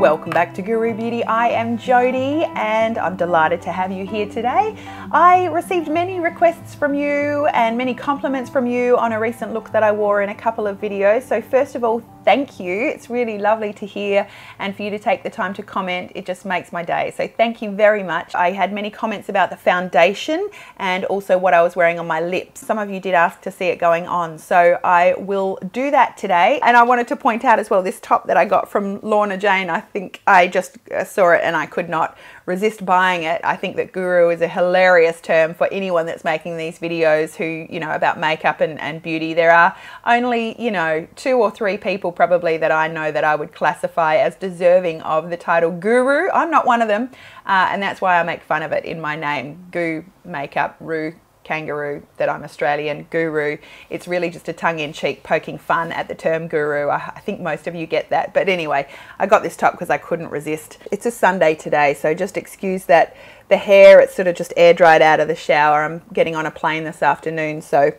welcome back to Guru Beauty. I am Jodie and I'm delighted to have you here today. I received many requests from you and many compliments from you on a recent look that I wore in a couple of videos. So first of all, thank you. It's really lovely to hear and for you to take the time to comment. It just makes my day. So thank you very much. I had many comments about the foundation and also what I was wearing on my lips. Some of you did ask to see it going on. So I will do that today. And I wanted to point out as well, this top that I got from Lorna Jane, I think I just saw it and I could not resist buying it. I think that guru is a hilarious term for anyone that's making these videos who, you know, about makeup and beauty. There are only, you know, 2 or 3 people probably that I know that I would classify as deserving of the title guru. I'm not one of them, and that's why I make fun of it in my name. Goo, makeup, roo, kangaroo, that I'm Australian, guru. It's really just a tongue-in-cheek poking fun at the term guru. I think most of you get that. But anyway, I got this top because I couldn't resist. It's a Sunday today, so just excuse that the hair, it's sort of just air dried out of the shower. I'm getting on a plane this afternoon, so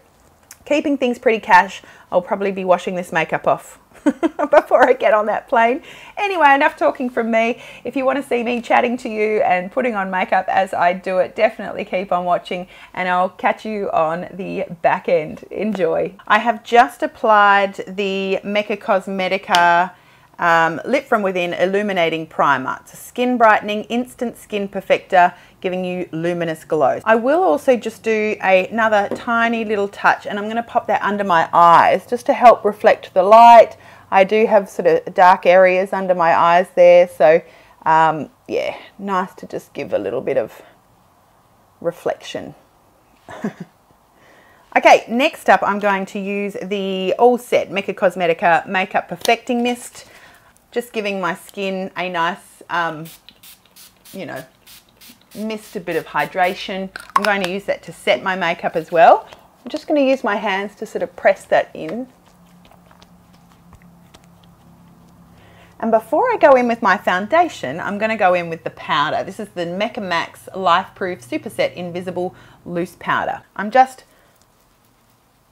keeping things pretty cash. I'll probably be washing this makeup off before I get on that plane. Anyway, enough talking from me. If you want to see me chatting to you and putting on makeup as I do it, definitely keep on watching and I'll catch you on the back end. Enjoy. I have just applied the Mecca Cosmetica Lip From Within Illuminating Primer. It's a skin brightening, instant skin perfector, giving you luminous glow. I will also just do another tiny little touch and I'm going to pop that under my eyes just to help reflect the light. I do have sort of dark areas under my eyes there, so yeah, nice to just give a little bit of reflection. Okay, next up I'm going to use the All Set Mecca Cosmetica Makeup Perfecting Mist, just giving my skin a nice, you know, mist, a bit of hydration. I'm going to use that to set my makeup as well. I'm just going to use my hands to sort of press that in. And before I go in with my foundation, I'm going to go in with the powder. This is the Mecca Max Lifeproof Superset Invisible Loose Powder. I'm just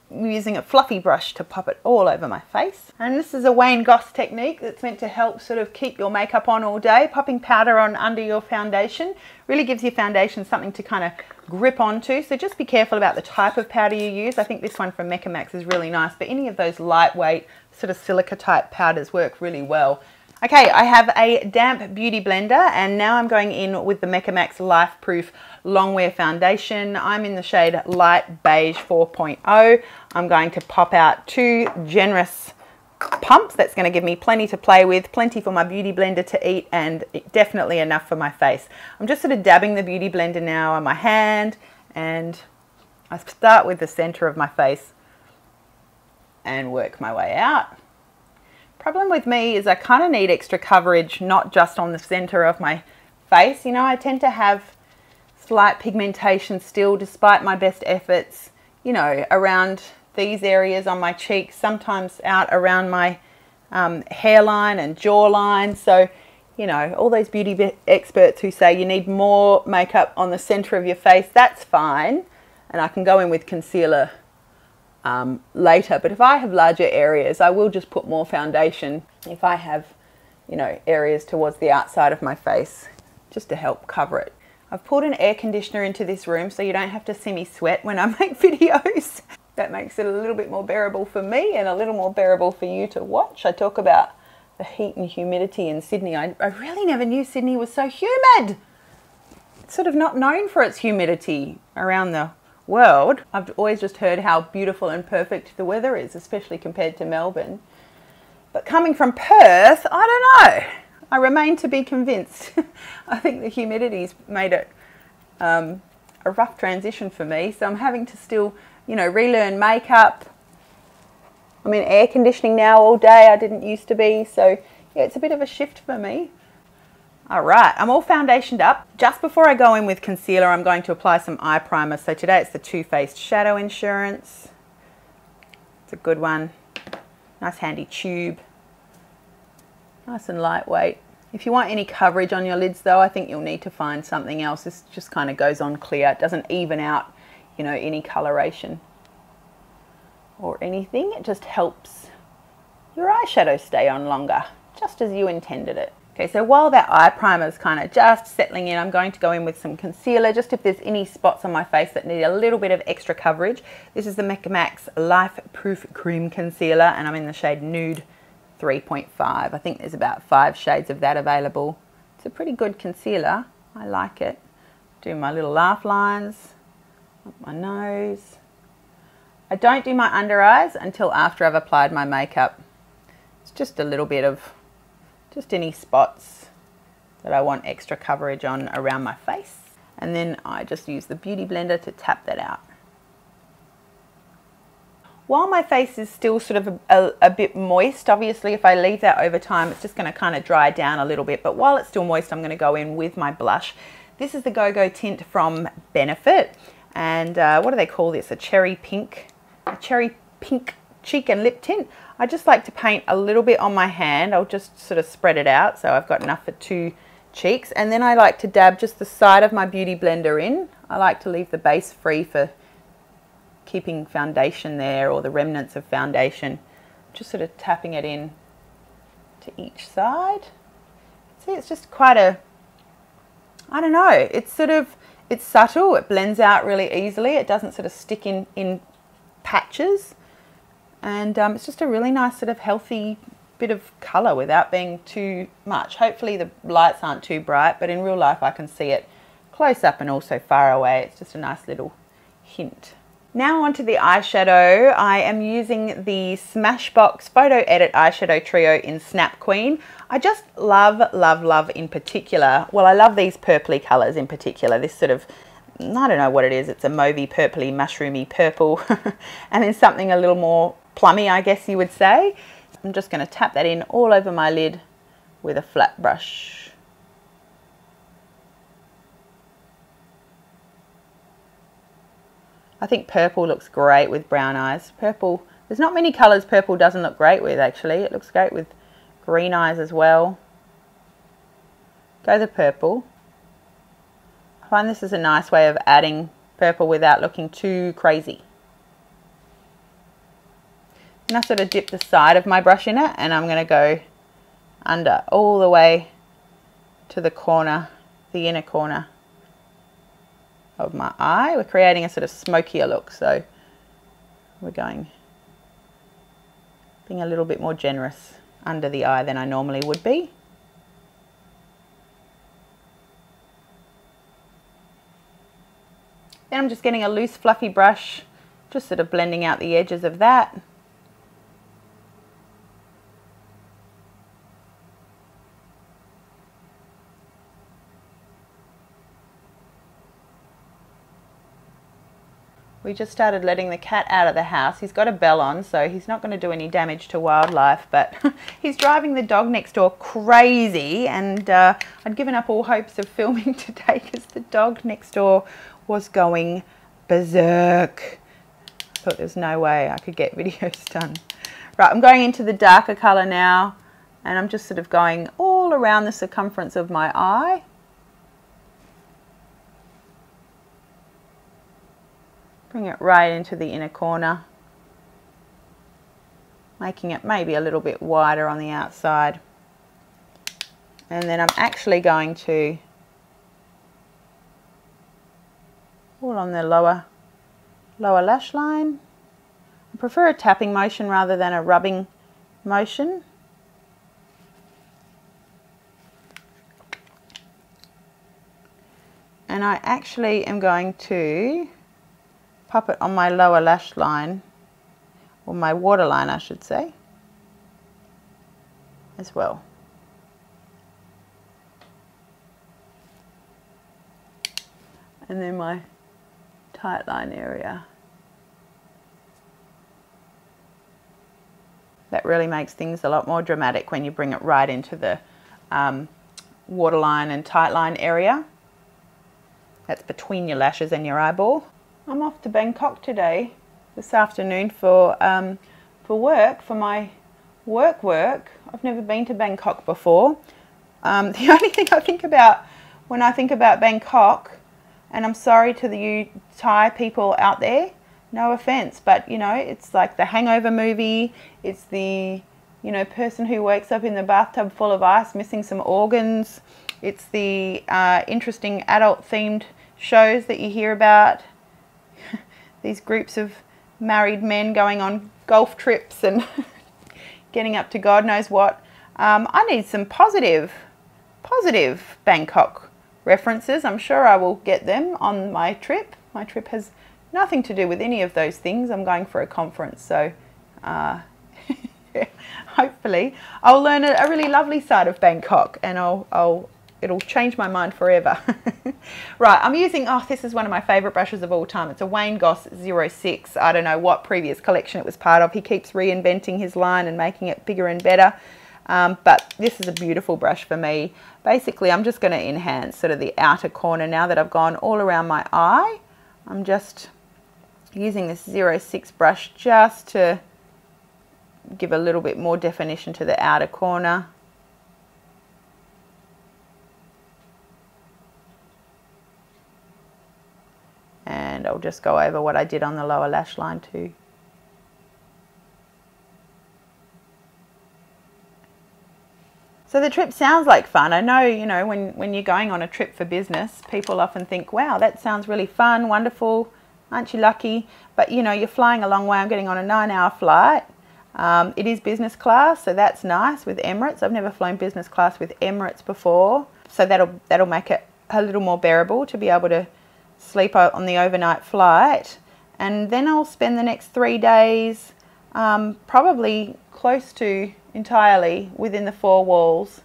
using a fluffy brush to pop it all over my face. And this is a Wayne Goss technique that's meant to help sort of keep your makeup on all day. Popping powder on under your foundation really gives your foundation something to kind of grip onto. So just be careful about the type of powder you use. I think this one from Mecca Max is really nice, but any of those lightweight sort of silica type powders work really well. Okay, I have a damp beauty blender and now I'm going in with the Mecca Max Lifeproof Longwear Foundation. I'm in the shade Light Beige 4.0. I'm going to pop out 2 generous pumps. That's going to give me plenty to play with, plenty for my beauty blender to eat, and definitely enough for my face. I'm just sort of dabbing the beauty blender now on my hand, and I start with the center of my face and work my way out. Problem with me is I kind of need extra coverage, not just on the center of my face. You know, I tend to have slight pigmentation still despite my best efforts, you know, around these areas on my cheeks, sometimes out around my hairline and jawline. So, you know, all those beauty experts who say you need more makeup on the center of your face, that's fine. And I can go in with concealer later, but if I have larger areas, I will just put more foundation if I have, you know, areas towards the outside of my face, just to help cover it. I've pulled an air conditioner into this room so you don't have to see me sweat when I make videos. That makes it a little bit more bearable for me and a little more bearable for you to watch. I talk about the heat and humidity in Sydney. I really never knew Sydney was so humid. It's sort of not known for its humidity around the world. I've always just heard how beautiful and perfect the weather is, especially compared to Melbourne. But coming from Perth, I don't know. I remain to be convinced. I think the humidity's made it a rough transition for me, so I'm having to still, you know, relearn makeup. I'm in air conditioning now all day. I didn't used to be, so yeah, it's a bit of a shift for me. Alright, I'm all foundationed up. Just before I go in with concealer, I'm going to apply some eye primer. So today it's the Too Faced Shadow Insurance. It's a good one. Nice handy tube. Nice and lightweight. If you want any coverage on your lids though, I think you'll need to find something else. This just kind of goes on clear. It doesn't even out, you know, any coloration or anything. It just helps your eyeshadow stay on longer, just as you intended it. Okay, so while that eye primer is kind of just settling in, I'm going to go in with some concealer, just if there's any spots on my face that need a little bit of extra coverage. This is the Mecca Lifeproof Cream Concealer, and I'm in the shade Nude 3.5. I think there's about 5 shades of that available. It's a pretty good concealer. I like it. Do my little laugh lines, up my nose. I don't do my under eyes until after I've applied my makeup. It's just a little bit of just any spots that I want extra coverage on around my face. And then I just use the Beauty Blender to tap that out. While my face is still sort of a bit moist, obviously if I leave that over time, it's just going to kind of dry down a little bit. But while it's still moist, I'm going to go in with my blush. This is the Go-Go Tint from Benefit. And what do they call this? A cherry pink cheek and lip tint. I just like to paint a little bit on my hand. I'll just sort of spread it out so I've got enough for 2 cheeks. And then I like to dab just the side of my Beauty Blender in. I like to leave the base free for keeping foundation there, or the remnants of foundation. Just sort of tapping it in to each side. See, it's just quite a, I don't know, it's subtle, it blends out really easily. It doesn't sort of stick in patches. And it's just a really nice sort of healthy bit of colour without being too much. Hopefully the lights aren't too bright, but in real life I can see it close up and also far away. It's just a nice little hint. Now onto the eyeshadow. I am using the Smashbox Photo Edit Eyeshadow Trio in Snap Queen. I just love, love, love in particular, well, I love these purpley colours in particular. This sort of, I don't know what it is. It's a mauvey, purpley, mushroomy purple. And then something a little more plummy, I guess you would say. I'm just going to tap that in all over my lid with a flat brush. I think purple looks great with brown eyes. Purple, there's not many colours purple doesn't look great with actually. It looks great with green eyes as well. Go the purple. I find this is a nice way of adding purple without looking too crazy. And I sort of dip the side of my brush in it, and I'm going to go under all the way to the corner, the inner corner of my eye. We're creating a sort of smokier look, so we're being a little bit more generous under the eye than I normally would be. Then I'm just getting a loose fluffy brush, just sort of blending out the edges of that. We just started letting the cat out of the house. He's got a bell on, so he's not going to do any damage to wildlife, but he's driving the dog next door crazy, and I'd given up all hopes of filming today because the dog next door was going berserk. I thought there's no way I could get videos done. Right, I'm going into the darker colour now, and I'm just sort of going all around the circumference of my eye. Bring it right into the inner corner, making it maybe a little bit wider on the outside. And then I'm actually going to, all on the lower lash line. I prefer a tapping motion rather than a rubbing motion. And I actually am going to pop it on my lower lash line, or my waterline I should say, as well. And then my tight line area. That really makes things a lot more dramatic when you bring it right into the waterline and tight line area. That's between your lashes and your eyeball. I'm off to Bangkok today, this afternoon for work, for my work. I've never been to Bangkok before. The only thing I think about when I think about Bangkok, and I'm sorry to you Thai people out there, no offense, but you know, it's like the Hangover movie, it's the you know, person who wakes up in the bathtub full of ice, missing some organs. It's the interesting adult themed shows that you hear about. These groups of married men going on golf trips and getting up to God knows what. I need some positive Bangkok references. I'm sure I will get them on my trip. My trip has nothing to do with any of those things. I'm going for a conference, so hopefully I'll learn a really lovely side of Bangkok, and it'll change my mind forever. Right, I'm using, this is one of my favourite brushes of all time. It's a Wayne Goss 06. I don't know what previous collection it was part of. He keeps reinventing his line and making it bigger and better. But this is a beautiful brush for me. Basically, I'm just going to enhance sort of the outer corner now that I've gone all around my eye. I'm just using this 06 brush just to give a little bit more definition to the outer corner. And I'll just go over what I did on the lower lash line too. So the trip sounds like fun. I know, you know, when you're going on a trip for business, people often think, wow, that sounds really fun, wonderful, aren't you lucky? But, you know, you're flying a long way. I'm getting on a 9-hour flight. It is business class, so that's nice with Emirates. I've never flown business class with Emirates before, so that'll make it a little more bearable to be able to sleep on the overnight flight. And then I'll spend the next 3 days probably close to entirely within the 4 walls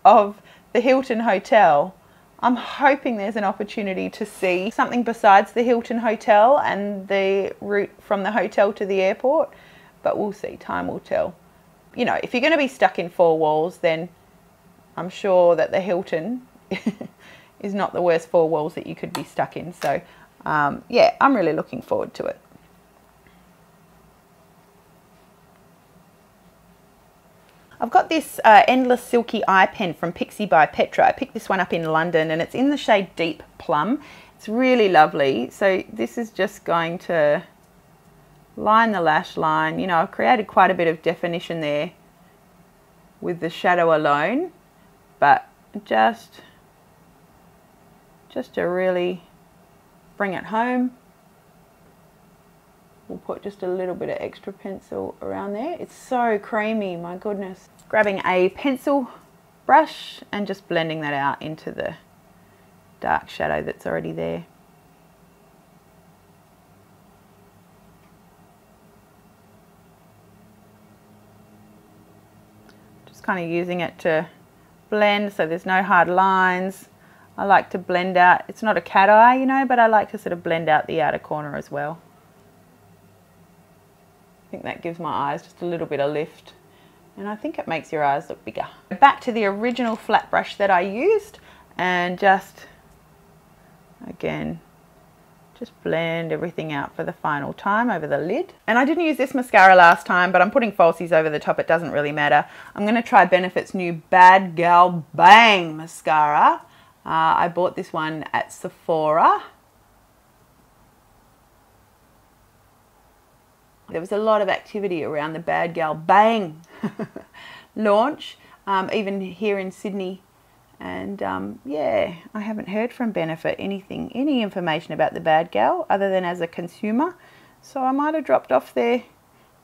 of the Hilton Hotel. I'm hoping there's an opportunity to see something besides the Hilton Hotel and the route from the hotel to the airport, but we'll see, time will tell. You know, if you're going to be stuck in 4 walls, then I'm sure that the Hilton is not the worst 4 walls that you could be stuck in. So yeah, I'm really looking forward to it. I've got this Endless Silky eye pen from Pixi by Petra. I picked this one up in London and it's in the shade Deep Plum. It's really lovely. So this is just going to line the lash line. You know, I've created quite a bit of definition there with the shadow alone, but just to really bring it home, we'll put just a little bit of extra pencil around there. It's so creamy, my goodness. Grabbing a pencil brush and just blending that out into the dark shadow that's already there. Just kind of using it to blend so there's no hard lines. I like to blend out, it's not a cat eye, you know, but I like to sort of blend out the outer corner as well. I think that gives my eyes just a little bit of lift, and I think it makes your eyes look bigger. Back to the original flat brush that I used, and just again just blend everything out for the final time over the lid. And I didn't use this mascara last time, but I'm putting falsies over the top. It doesn't really matter. I'm going to try Benefit's new Bad Gal Bang mascara. I bought this one at Sephora. There was a lot of activity around the Bad Gal Bang launch, even here in Sydney. And yeah, I haven't heard from Benefit any information about the Bad Gal other than as a consumer. So I might have dropped off their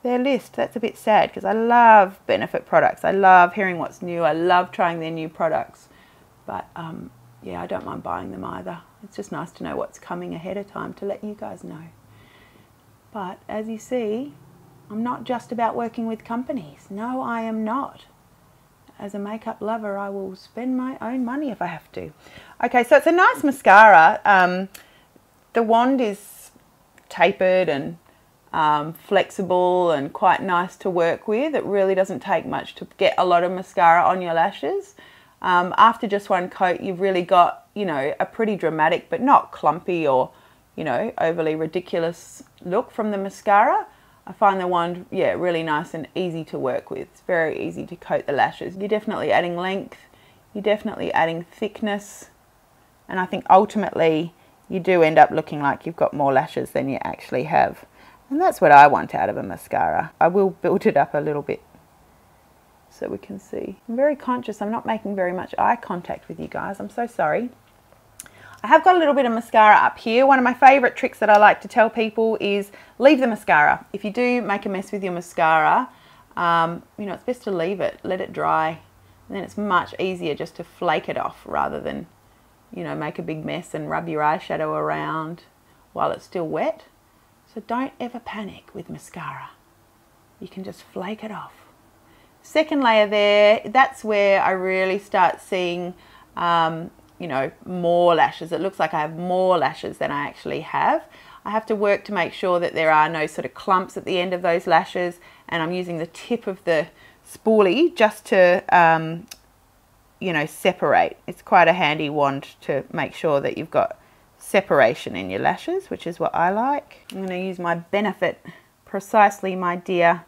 list. That's a bit sad because I love Benefit products. I love hearing what's new. I love trying their new products. But yeah, I don't mind buying them either. It's just nice to know what's coming ahead of time to let you guys know. But as you see, I'm not just about working with companies. No, I am not. As a makeup lover, I will spend my own money if I have to. Okay, so it's a nice mascara. The wand is tapered and flexible and quite nice to work with. It really doesn't take much to get a lot of mascara on your lashes. After just one coat, you've really got, you know, a pretty dramatic but not clumpy or, you know, overly ridiculous look from the mascara. I find the wand, yeah, really nice and easy to work with. It's very easy to coat the lashes. You're definitely adding length, you're definitely adding thickness, and I think ultimately you do end up looking like you've got more lashes than you actually have. And that's what I want out of a mascara. I will build it up a little bit so we can see. I'm very conscious I'm not making very much eye contact with you guys. I'm so sorry. I have got a little bit of mascara up here. One of my favourite tricks that I like to tell people is leave the mascara. If you do make a mess with your mascara, you know, it's best to leave it, let it dry. And then it's much easier just to flake it off rather than, you know, make a big mess and rub your eyeshadow around while it's still wet. So don't ever panic with mascara. You can just flake it off. Second layer there, that's where I really start seeing, you know, more lashes. It looks like I have more lashes than I actually have. I have to work to make sure that there are no sort of clumps at the end of those lashes, and I'm using the tip of the spoolie just to, you know, separate. It's quite a handy wand to make sure that you've got separation in your lashes, which is what I like. I'm going to use my Benefit Precisely My Dear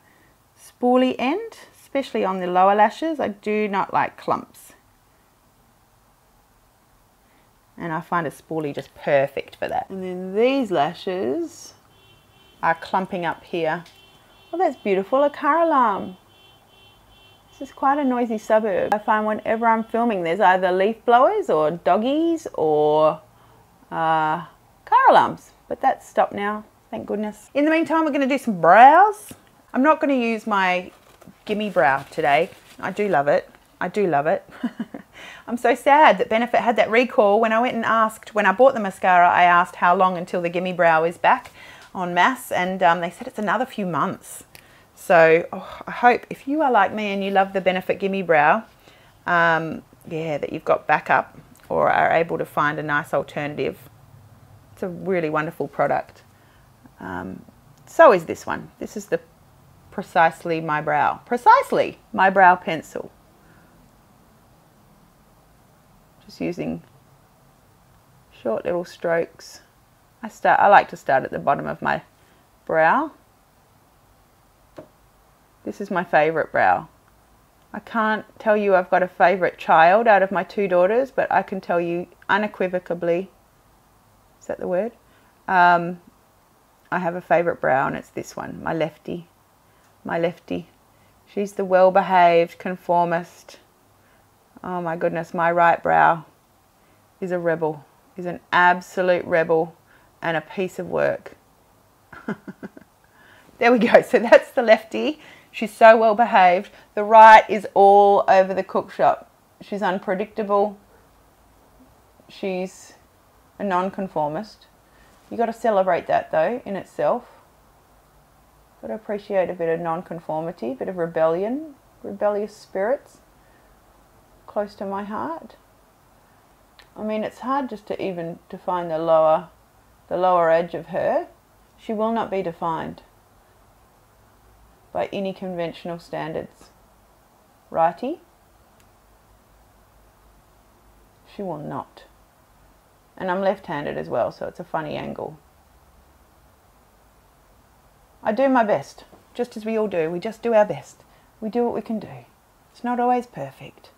spoolie end, especially on the lower lashes. I do not like clumps. And I find a spoolie just perfect for that. And then these lashes are clumping up here. Oh, that's beautiful, a car alarm. This is quite a noisy suburb. I find whenever I'm filming there's either leaf blowers or doggies or car alarms. But that's stopped now, thank goodness. In the meantime, we're going to do some brows. I'm not going to use my Gimme Brow today. I do love it. I do love it. I'm so sad that Benefit had that recall. When I went and asked, when I bought the mascara, I asked how long until the Gimme Brow is back en masse, and they said it's another few months. So I hope if you are like me and you love the Benefit Gimme Brow, yeah, that you've got backup or are able to find a nice alternative. It's a really wonderful product. So is this one. This is the Precisely My Brow pencil. Just using short little strokes. I like to start at the bottom of my brow. This is my favourite brow. I can't tell you I've got a favourite child out of my two daughters, but I can tell you unequivocally, is that the word? I have a favourite brow, and it's this one, my lefty. My lefty. She's the well-behaved conformist. Oh my goodness, my right brow is a rebel, is an absolute rebel and a piece of work. There we go. So that's the lefty. She's so well behaved. The right is all over the cook shop. She's unpredictable. She's a nonconformist. You got to celebrate that though in itself. Got to appreciate a bit of nonconformity, a bit of rebellion, rebellious spirits. Close to my heart. I mean, it's hard just to even define the lower edge of her. She will not be defined by any conventional standards. Righty? She will not. And I'm left-handed as well, so it's a funny angle. I do my best, just as we all do. We just do our best. We do what we can do. It's not always perfect.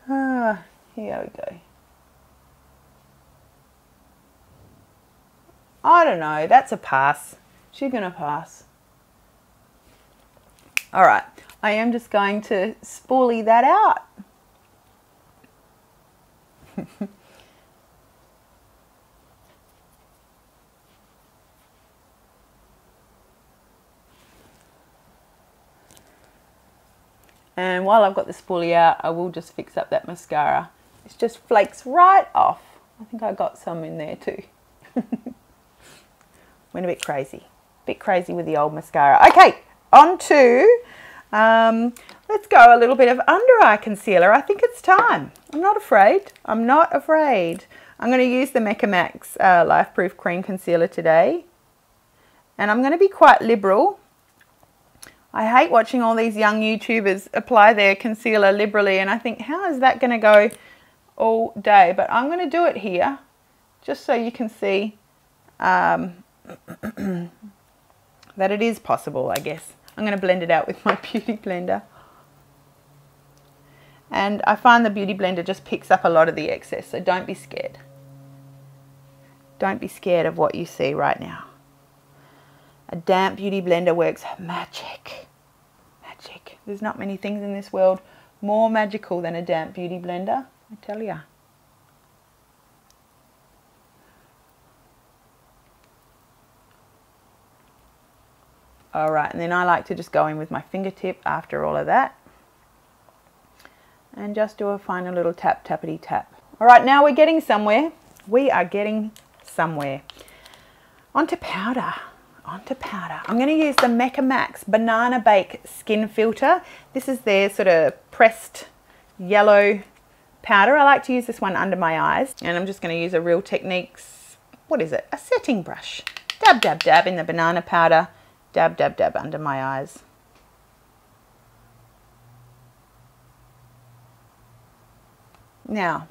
Here we go. I don't know, that's a pass. She's gonna pass. All right, I am just going to spoolie that out. And while I've got the spoolie out, I will just fix up that mascara. It just flakes right off. I think I got some in there too. Went a bit crazy with the old mascara. Okay, on to, let's go a little bit of under eye concealer. I think it's time. I'm not afraid. I'm not afraid. I'm going to use the Mecca Max Lifeproof Cream Concealer today. And I'm going to be quite liberal. I hate watching all these young YouTubers apply their concealer liberally, and I think, how is that going to go all day? But I'm going to do it here, just so you can see that it is possible, I guess. I'm going to blend it out with my Beauty Blender. And I find the Beauty Blender just picks up a lot of the excess, so don't be scared. Don't be scared of what you see right now. A damp beauty blender works magic. Magic. There's not many things in this world more magical than a damp beauty blender, I tell ya. Alright, and then I like to just go in with my fingertip after all of that. And just do a final little tap, tappity tap. Alright, now we're getting somewhere. We are getting somewhere. Onto powder. Onto powder. I'm going to use the Mecca Max Banana Bake Skin Filter. This is their sort of pressed yellow powder. I like to use this one under my eyes. And I'm just going to use a Real Techniques, what is it? A setting brush. Dab, dab, dab in the banana powder. Dab, dab, dab under my eyes. Now,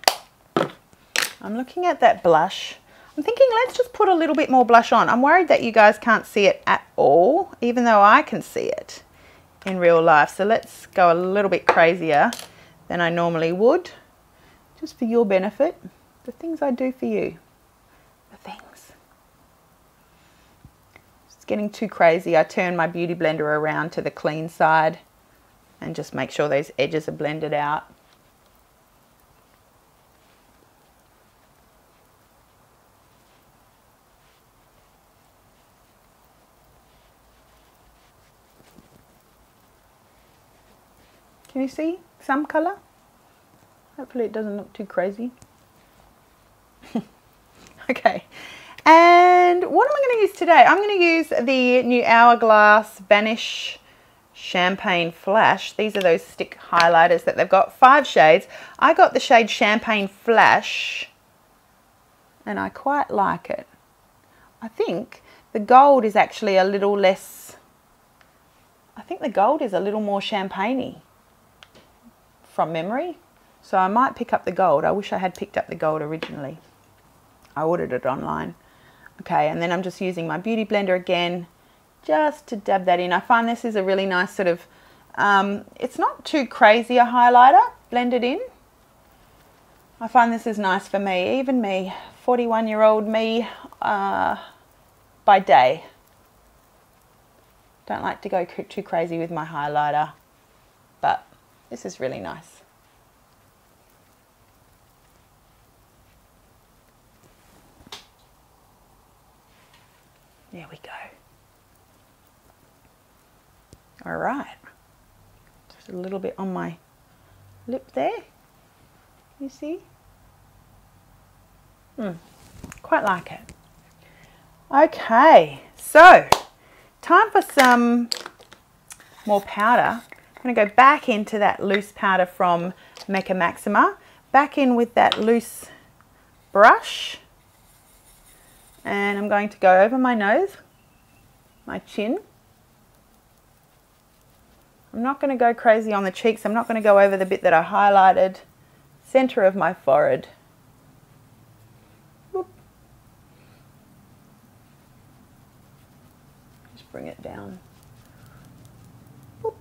I'm looking at that blush. I'm thinking let's just put a little bit more blush on. I'm worried that you guys can't see it at all, even though I can see it in real life. So let's go a little bit crazier than I normally would, just for your benefit. The things I do for you. The things. It's getting too crazy. I turn my beauty blender around to the clean side and just make sure those edges are blended out. Can you see some colour? Hopefully it doesn't look too crazy. Okay, and what am I going to use today? I'm going to use the new Hourglass Vanish Champagne Flash. These are those stick highlighters that they've got 5 shades. I got the shade Champagne Flash and I quite like it. I think the gold is actually a little less, I think the gold is a little more champagne-y from memory. So I might pick up the gold. I wish I had picked up the gold originally. I ordered it online. Okay, and then I'm just using my beauty blender again just to dab that in. I find this is a really nice sort of, it's not too crazy a highlighter blended in. I find this is nice for me, even me, 41-year-old me by day. Don't like to go too crazy with my highlighter, but this is really nice. There we go. All right. Just a little bit on my lip there. You see? Quite like it. Okay, so time for some more powder. I'm going to go back into that loose powder from Mecca Maxima, back in with that loose brush, and I'm going to go over my nose, my chin. I'm not going to go crazy on the cheeks. I'm not going to go over the bit that I highlighted. Center of my forehead. Whoop. Just bring it down. Whoop.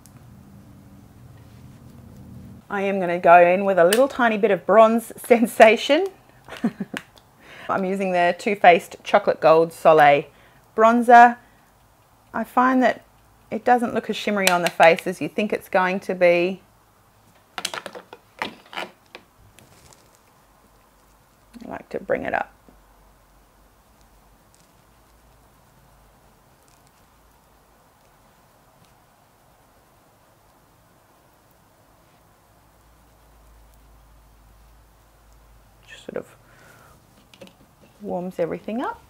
I am going to go in with a little tiny bit of bronze sensation. I'm using the Too Faced Chocolate Gold Soleil bronzer. I find that it doesn't look as shimmery on the face as you think it's going to be. I like to bring it up. Just sort of warms everything up.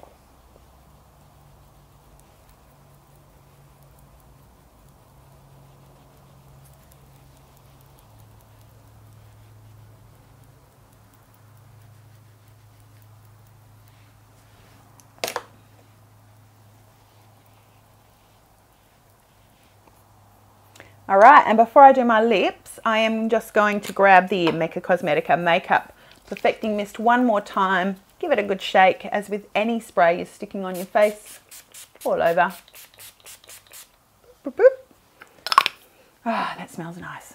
All right, and before I do my lips, I am just going to grab the Mecca Cosmetica Makeup Perfecting Mist one more time. Give it a good shake, as with any spray you're sticking on your face, all over. Boop, boop. Ah, that smells nice.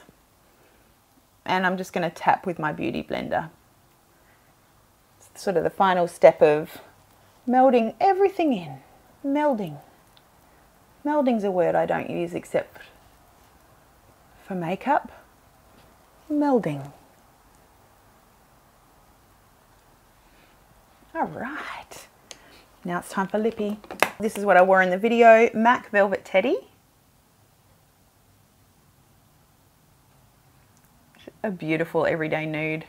And I'm just going to tap with my beauty blender. It's sort of the final step of melding everything in. Melding. Melding's a word I don't use except for makeup. Melding. All right. Now it's time for lippy. This is what I wore in the video, MAC Velvet Teddy. A beautiful everyday nude.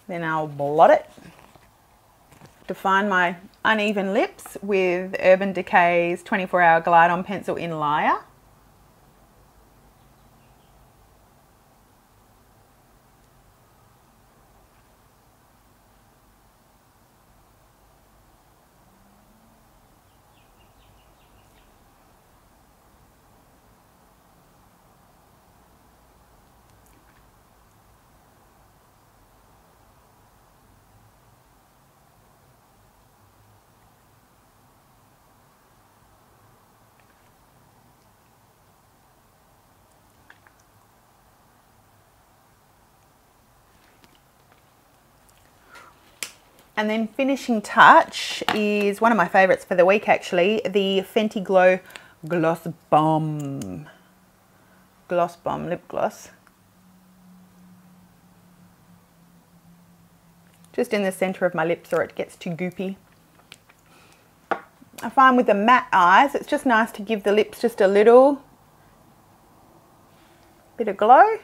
Then I'll blot it. Define my uneven lips with Urban Decay's 24-Hour Glide On Pencil in Liar. And then finishing touch is one of my favourites for the week actually, the Fenty Glow Gloss Bomb. Gloss Bomb lip gloss. Just in the centre of my lips or it gets too goopy. I find with the matte eyes, it's just nice to give the lips just a little bit of glow.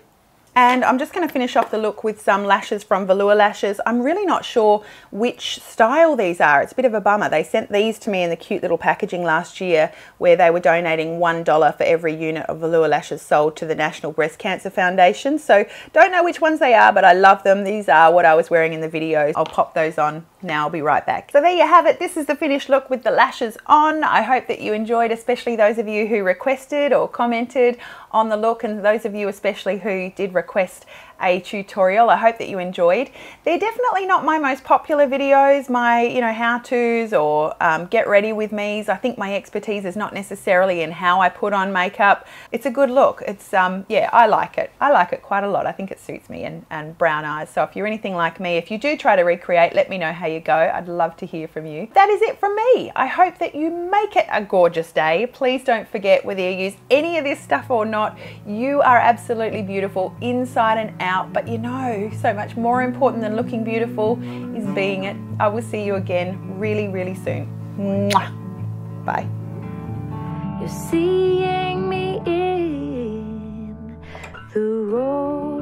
And I'm just going to finish off the look with some lashes from Velour Lashes. I'm really not sure which style these are. It's a bit of a bummer. They sent these to me in the cute little packaging last year where they were donating $1 for every unit of Velour Lashes sold to the National Breast Cancer Foundation. So don't know which ones they are, but I love them. These are what I was wearing in the video. I'll pop those on now. I'll be right back. So there you have it. This is the finished look with the lashes on. I hope that you enjoyed, especially those of you who requested or commented on the look, and those of you especially who did request a tutorial. I hope that you enjoyed. They're definitely not my most popular videos, my how-tos or get ready with me's. I think my expertise is not necessarily in how I put on makeup. It's a good look. It's yeah, I like it. I like it quite a lot. I think it suits me and brown eyes. So if you're anything like me, if you do try to recreate, let me know how you go. I'd love to hear from you. That is it from me. I hope that you make it a gorgeous day. Please don't forget, whether you use any of this stuff or not, you are absolutely beautiful inside and out. But so much more important than looking beautiful is being it. I will see you again really, really soon. Mwah. Bye. You're seeing me in the road.